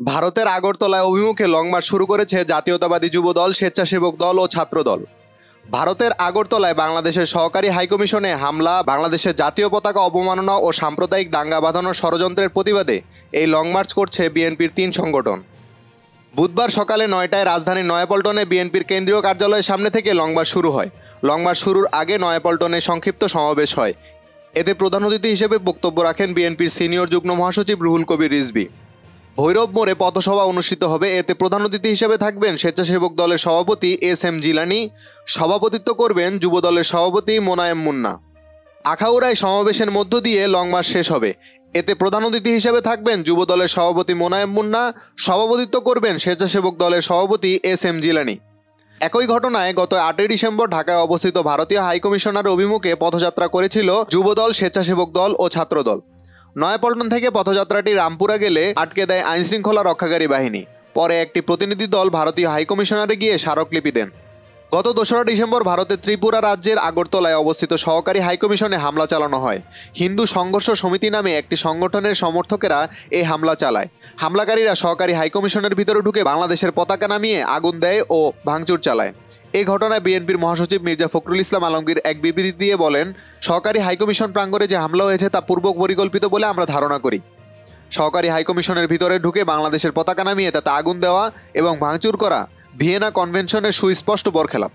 ভারতের আগরতলায় অভিমুখে লং মার্চ শুরু করেছে জাতীয়তাবাদী যুবদল, স্বেচ্ছাসেবক দল ও ছাত্রদল। ভারতের আগরতলায় বাংলাদেশের সহকারী হাইকমিশনে হামলা, বাংলাদেশের জাতীয় পতাকা অবমাননা ও সাম্প্রদায়িক দাঙ্গা বাঁধানোর ষড়যন্ত্রের প্রতিবাদে এই লং মার্চ করছে বিএনপির 3 সংগঠন। বুধবার সকালে 9টায় রাজধানীর নয়াপল্টনে বিএনপির কেন্দ্রীয় কার্যালয়ের সামনে থেকে লং মার্চ শুরু হয়। লং মার্চ শুরুর আগে নয়াপল্টনে সংক্ষিপ্ত সমাবেশ হয়। এতে প্রধান অতিথি হিসেবে বক্তব্য রাখেন বিএনপির সিনিয়র যুগ্ম মহাসচিব রুহুল কবির রিজভী। ভৈরব মোড়ে পথসভা অনুষ্ঠিত হবে। এতে প্রধান অতিথি হিসেবে থাকবেন স্বেচ্ছাসেবক দলের সভাপতি এস জিলানী, সভাপতিত্ব করবেন যুব দলের সভাপতি মোনায়েম মুন্না। আখাউড়ায় সমাবেশের মধ্য দিয়ে লং মার্চ শেষ হবে। এতে প্রধান অতিথি হিসেবে থাকবেন যুব দলের সভাপতি মোনায়েম মুন্না, সভাপতিত্ব করবেন স্বেচ্ছাসেবক দলের সভাপতি এস জিলানী। একই ঘটনায় গত 8ই ডিসেম্বর ঢাকায় অবস্থিত ভারতীয় হাইকমিশনার অভিমুখে পথযাত্রা করেছিল যুবদল, স্বেচ্ছাসেবক দল ও ছাত্রদল। নয়াপল্টন থেকে পথযাত্রাটি রামপুরা গেলে আটকে দেয় আইনশৃঙ্খলা রক্ষাকারী বাহিনী। পরে একটি প্রতিনিধি দল ভারতীয় হাইকমিশনারে গিয়ে স্মারকলিপি দেন। গত 2রা ডিসেম্বর ভারতের ত্রিপুরা রাজ্যের আগরতলায় অবস্থিত সহকারী হাইকমিশনে হামলা চালানো হয়। হিন্দু সংঘর্ষ সমিতি নামে একটি সংগঠনের সমর্থকেরা এই হামলা চালায়। হামলাকারীরা সহকারী হাইকমিশনের ভিতরে ঢুকে বাংলাদেশের পতাকা নামিয়ে আগুন দেয় ও ভাঙচুর চালায়। এই ঘটনায় বিএনপির মহাসচিব মির্জা ফখরুল ইসলাম আলমগীর এক বিবৃতি দিয়ে বলেন, সহকারী হাইকমিশন প্রাঙ্গণে যে হামলা হয়েছে তা পূর্ব পরিকল্পিত বলে আমরা ধারণা করি। সহকারী হাইকমিশনের ভিতরে ঢুকে বাংলাদেশের পতাকা নামিয়ে তাতে আগুন দেওয়া এবং ভাঙচুর করা ভিয়েনা কনভেনশনের সুস্পষ্ট বরখেলাপ।